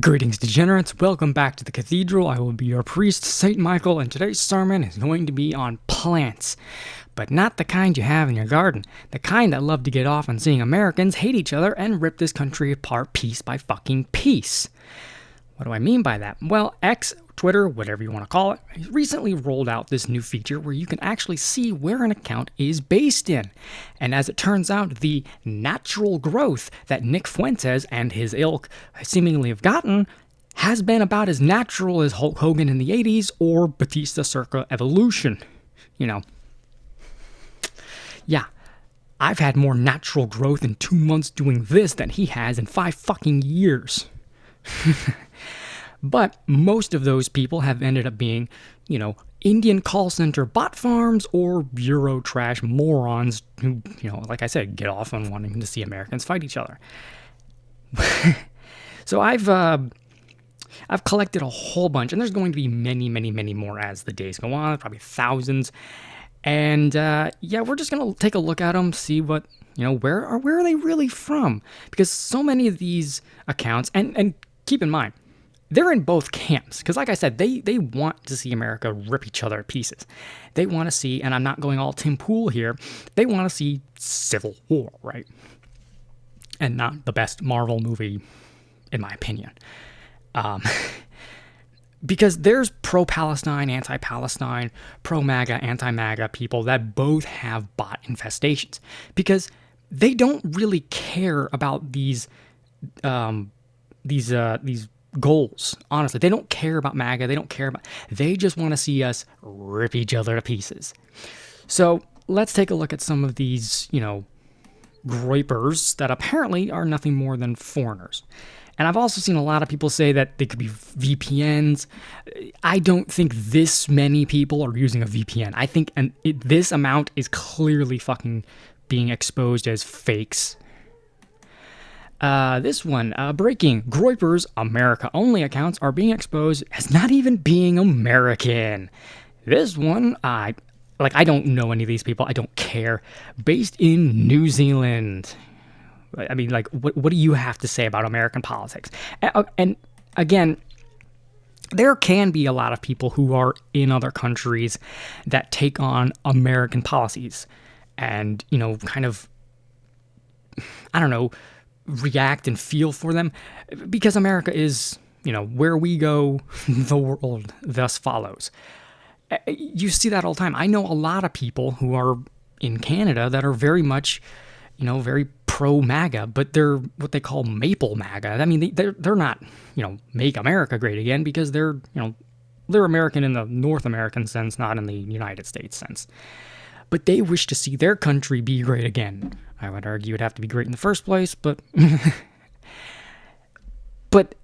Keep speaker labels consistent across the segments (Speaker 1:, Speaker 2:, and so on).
Speaker 1: Greetings, degenerates. Welcome back to the Cathedral. I will be your priest, St. Michael, and today's sermon is going to be on plants. But not the kind you have in your garden. The kind that love to get off on seeing Americans hate each other and rip this country apart piece by fucking piece. What do I mean by that? Well, X, Twitter, whatever you want to call it, recently rolled out this new feature where you can actually see where an account is based in. And as it turns out, the natural growth that Nick Fuentes and his ilk seemingly have gotten has been about as natural as Hulk Hogan in the 80s or Batista circa Evolution. You know. Yeah. I've had more natural growth in 2 months doing this than he has in 5 fucking years. But most of those people have ended up being, Indian call center bot farms or bureau trash morons who, like I said, get off on wanting to see Americans fight each other. So I've collected a whole bunch, and there's going to be many, many, many more as the days go on, probably thousands. And we're just going to take a look at them, see what, where are they really from? Because so many of these accounts, and keep in mind, they're in both camps, because like I said, they want to see America rip each other to pieces. They want to see, and I'm not going all Tim Pool here, they want to see civil war, right? And not the best Marvel movie, in my opinion. Because there's pro-Palestine, anti-Palestine, pro-MAGA, anti-MAGA people that both have bot infestations. Because they don't really care about these goals. Honestly, they don't care about MAGA. They just want to see us rip each other to pieces. So let's take a look at some of these, groypers that apparently are nothing more than foreigners. And I've also seen a lot of people say that they could be VPNs. I don't think this many people are using a VPN. I think this amount is clearly fucking being exposed as fakes. This one, breaking. Groypers America-only accounts are being exposed as not even being American. This one, I don't know any of these people. I don't care. Based in New Zealand. I mean, what do you have to say about American politics? And again, there can be a lot of people who are in other countries that take on American policies and, kind of, react and feel for them, because America is, where we go, the world thus follows. You see that all the time. I know a lot of people who are in Canada that are very much, very pro-MAGA, but they're what they call maple MAGA. I mean, they're not, make America great again, because they're American in the North American sense, not in the United States sense. But they wish to see their country be great again. I would argue it'd have to be great in the first place, but but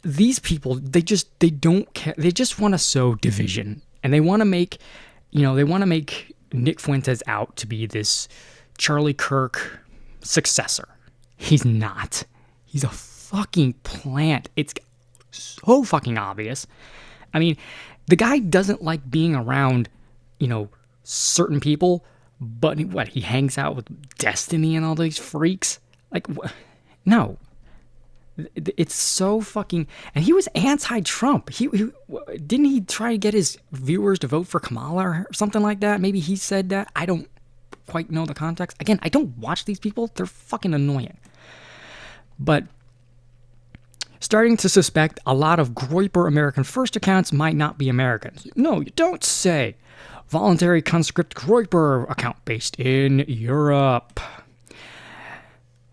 Speaker 1: these people, they don't care. They just want to sow division, and they want to make, Nick Fuentes out to be this Charlie Kirk successor. He's not. He's a fucking plant. It's so fucking obvious. I mean, the guy doesn't like being around, certain people, but he hangs out with Destiny and all these freaks? No. It's so fucking... And he was anti-Trump. Didn't he try to get his viewers to vote for Kamala or something like that? Maybe he said that. I don't quite know the context. Again, I don't watch these people. They're fucking annoying. But starting to suspect a lot of groyper American First accounts might not be Americans. No, you don't say. Voluntary conscript groyper account based in Europe.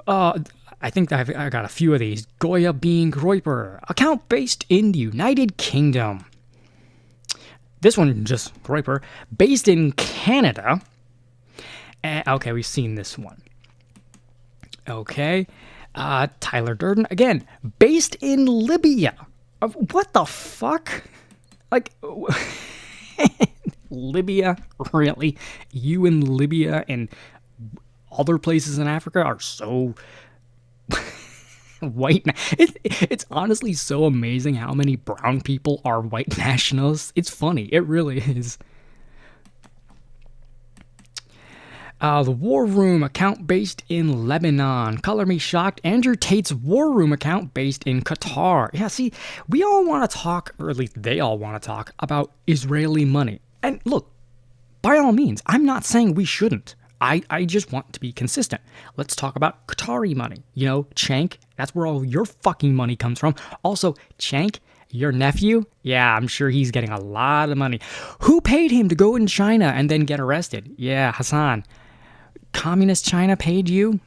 Speaker 1: I think I got a few of these. Goya being groyper. Account based in the United Kingdom. This one, just groyper. Based in Canada. Okay, we've seen this one. Okay. Tyler Durden. Again, based in Libya. What the fuck? Libya? Really? You in Libya? And other places in Africa are so white. It's honestly so amazing how many brown people are white nationalists. It's funny. It really is. The War Room account based in Lebanon. Color me shocked. Andrew Tate's War Room account based in Qatar. Yeah, see, we all want to talk, or at least they all want to talk, about Israeli money. And look, by all means, I'm not saying we shouldn't. I just want to be consistent. Let's talk about Qatari money. You know, Cenk, that's where all your fucking money comes from. Also, Cenk, your nephew, yeah, I'm sure he's getting a lot of money. Who paid him to go in China and then get arrested? Yeah, Hassan. Communist China paid you?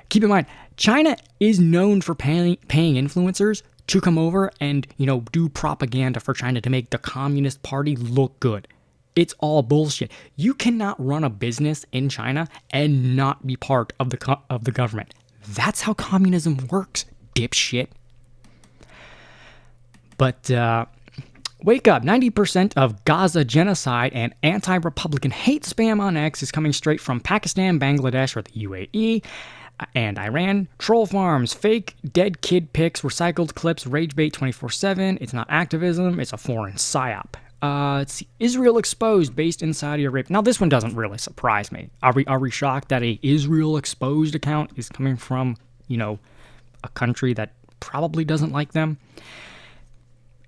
Speaker 1: Keep in mind, China is known for paying influencers to come over and, you know, do propaganda for China to make the Communist Party look good. It's all bullshit. You cannot run a business in China and not be part of the government. That's how communism works, dipshit. But wake up. 90% of Gaza genocide and anti-Republican hate spam on X is coming straight from Pakistan, Bangladesh, or the UAE, and Iran. Troll farms, fake dead kid pics, recycled clips, rage bait 24/7. It's not activism. It's a foreign psyop. It's Israel exposed based in Saudi Arabia. Now, this one doesn't really surprise me. Are we shocked that a Israel exposed account is coming from, you know, a country that probably doesn't like them?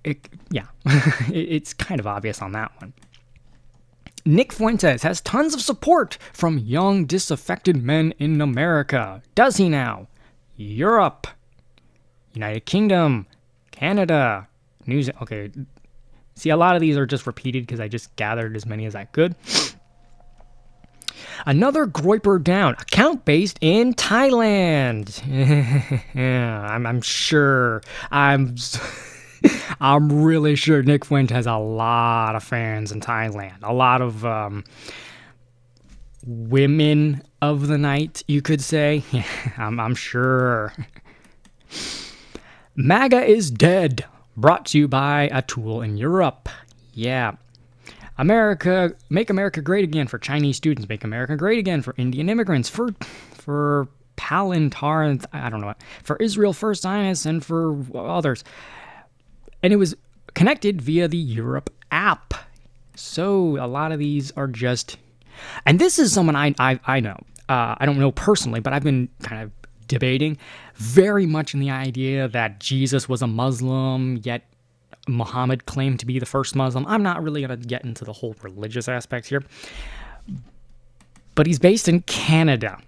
Speaker 1: It's kind of obvious on that one. Nick Fuentes has tons of support from young, disaffected men in America. Does he now? Europe, United Kingdom, Canada, New Zealand. Okay, see, a lot of these are just repeated because I just gathered as many as I could. Another groyper down. Account based in Thailand. Yeah, I'm sure. I'm really sure Nick Fuentes has a lot of fans in Thailand. A lot of women of the night, you could say. Yeah, I'm sure. MAGA is dead. Brought to you by a tool in Europe. Yeah. America, make America great again for Chinese students. Make America great again for Indian immigrants. For Palantar, I don't know what. For Israel First Zionists and for others. And it was connected via the Europe app. So a lot of these are just... And this is someone I know. I don't know personally, but I've been kind of debating very much in the idea that Jesus was a Muslim, yet Muhammad claimed to be the first Muslim. I'm not really going to get into the whole religious aspects here. But he's based in Canada.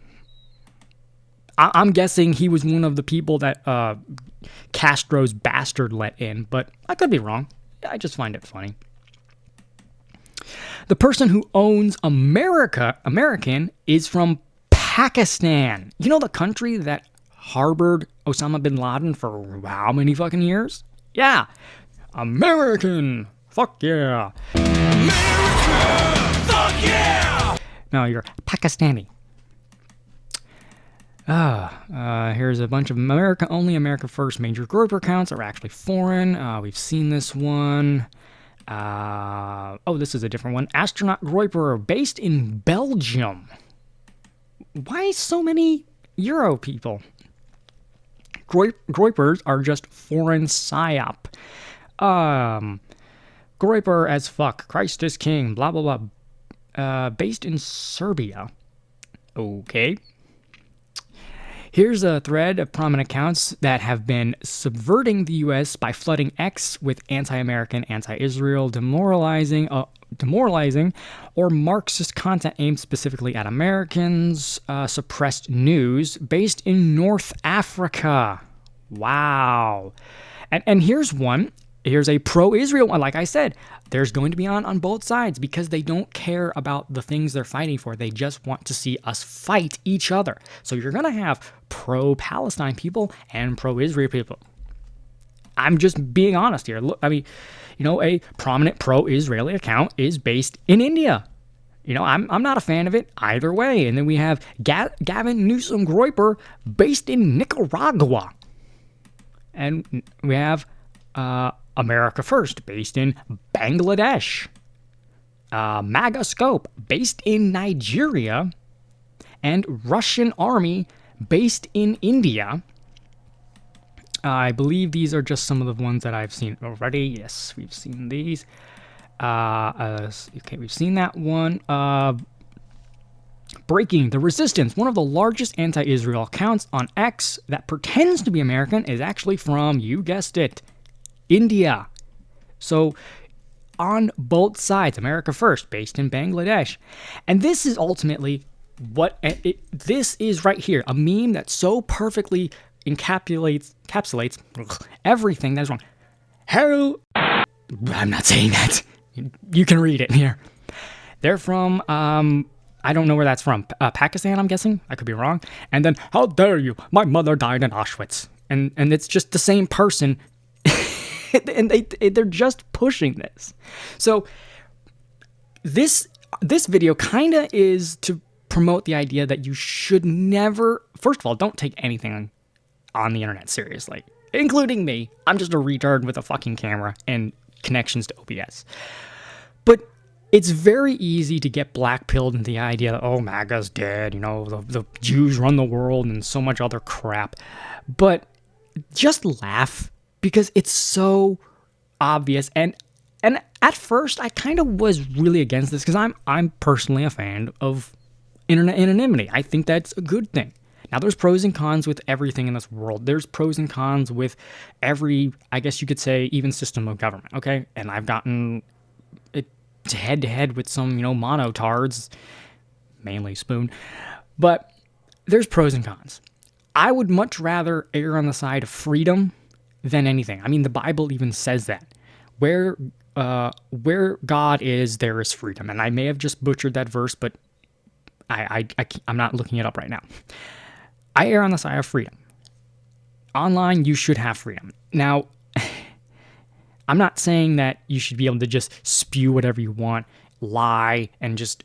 Speaker 1: I'm guessing he was one of the people that Castro's bastard let in, but I could be wrong. I just find it funny. The person who owns American is from Pakistan. You know, the country that harbored Osama bin Laden for how many fucking years? Yeah. American. Fuck yeah. America. Fuck yeah. No, you're Pakistani. Here's a bunch of America First major groyper accounts are actually foreign. We've seen this one. This is a different one. Astronaut groyper based in Belgium. Why so many Euro people? Groypers are just foreign psyop. Groyper as fuck. Christ is king. Blah, blah, blah. Based in Serbia. Okay. Here's a thread of prominent accounts that have been subverting the U.S. by flooding X with anti-American, anti-Israel, demoralizing, or Marxist content aimed specifically at Americans. Suppressed news based in North Africa. Wow. And here's one. Here's a pro-Israel one. Like I said, there's going to be on both sides because they don't care about the things they're fighting for. They just want to see us fight each other. So you're going to have pro-Palestine people and pro-Israel people. I'm just being honest here. Look, I mean, you know, a prominent pro-Israeli account is based in India. You know, I'm not a fan of it either way. And then we have Gavin Newsom groyper based in Nicaragua. And we have America First based in Bangladesh. MAGA Scope, based in Nigeria, and Russian Army, based in India. I believe these are just some of the ones that I've seen already. Yes, we've seen these. Okay, we've seen that one. Breaking the Resistance, one of the largest anti-Israel accounts on X that pretends to be American, is actually from, you guessed it, India. So, on both sides, America first, based in Bangladesh. And this is ultimately what this is right here, a meme that so perfectly encapsulates everything that is wrong. Hello, I'm not saying that. You can read it here. They're from, I don't know where that's from. Pakistan, I'm guessing. I could be wrong. And then, how dare you? My mother died in Auschwitz. And it's just the same person. And they're just pushing this. So this video kind of is to promote the idea that you should never, first of all, don't take anything on the internet seriously, including me. I'm just a retard with a fucking camera and connections to OBS. But it's very easy to get black-pilled into the idea that, oh, MAGA's dead, the Jews run the world and so much other crap. But just laugh, because it's so obvious. And at first, I kind of was really against this, because I'm personally a fan of internet anonymity. I think that's a good thing. Now, there's pros and cons with everything in this world. There's pros and cons with every, I guess you could say, even system of government, okay? And I've gotten it head-to-head with some, monotards, mainly Spoon. But there's pros and cons. I would much rather err on the side of freedom than anything. I mean, the Bible even says that. Where God is, there is freedom. And I may have just butchered that verse, but I'm not looking it up right now. I err on the side of freedom. Online, you should have freedom. Now, I'm not saying that you should be able to just spew whatever you want, lie, and just,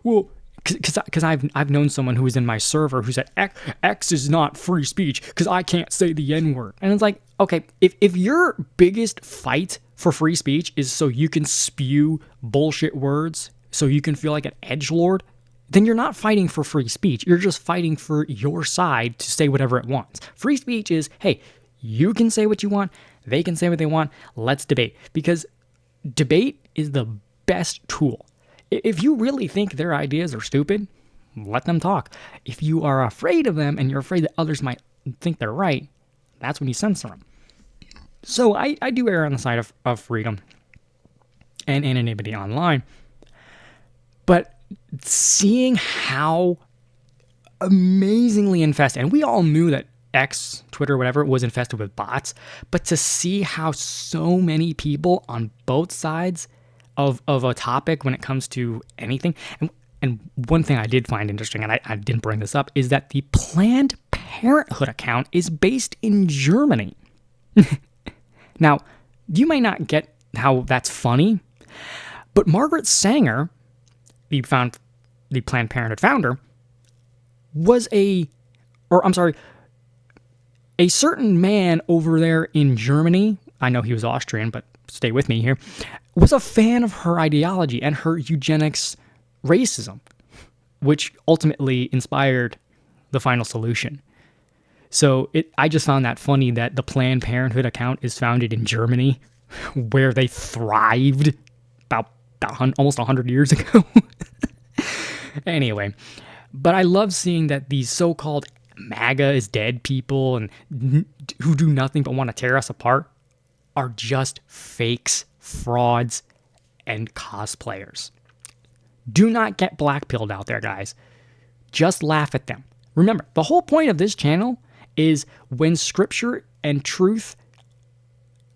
Speaker 1: well, because I've known someone who was in my server who said, X is not free speech because I can't say the N-word. And it's like, okay, if your biggest fight for free speech is so you can spew bullshit words, so you can feel like an edgelord, then you're not fighting for free speech. You're just fighting for your side to say whatever it wants. Free speech is, hey, you can say what you want, they can say what they want, let's debate. Because debate is the best tool. If you really think their ideas are stupid, let them talk. If you are afraid of them and you're afraid that others might think they're right, that's when you censor them. So I do err on the side of freedom and anonymity online. But seeing how amazingly infested, and we all knew that X, Twitter, whatever, was infested with bots, but to see how so many people on both sides of a topic when it comes to anything, and one thing I did find interesting, and I didn't bring this up, is that the Planned Parenthood account is based in Germany. Now, you might not get how that's funny, but Margaret Sanger, the Planned Parenthood founder, was a certain man over there in Germany, I know he was Austrian, but stay with me here, was a fan of her ideology and her eugenics racism, which ultimately inspired the final solution. So I just found that funny that the Planned Parenthood account is founded in Germany, where they thrived about almost 100 years ago. Anyway, but I love seeing that these so-called MAGA is dead people and who do nothing but want to tear us apart are just fakes, frauds, and cosplayers. Do not get blackpilled out there, guys. Just laugh at them. Remember, the whole point of this channel is when scripture and truth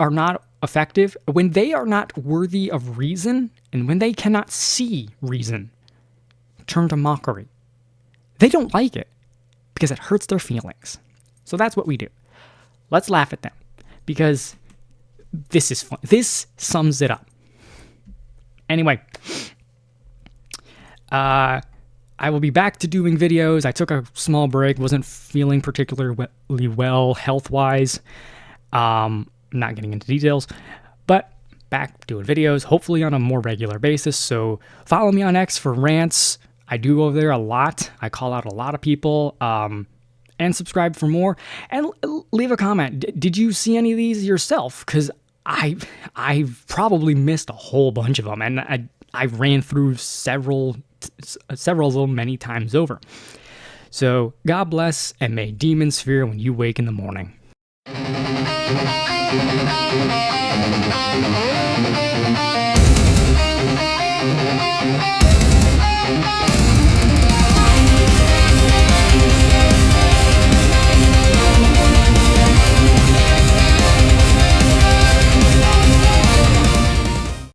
Speaker 1: are not effective, when they are not worthy of reason, and when they cannot see reason, turn to mockery. They don't like it because it hurts their feelings. So that's what we do. Let's laugh at them because this is fun. This sums it up. Anyway, I will be back to doing videos. I took a small break, wasn't feeling particularly well health-wise. Not getting into details, but back doing videos, hopefully on a more regular basis. So follow me on X for rants. I do go there a lot. I call out a lot of people. And subscribe for more. And leave a comment. Did you see any of these yourself? Because I've probably missed a whole bunch of them, and I ran through several of them many times over. So God bless, and may demons fear when you wake in the morning.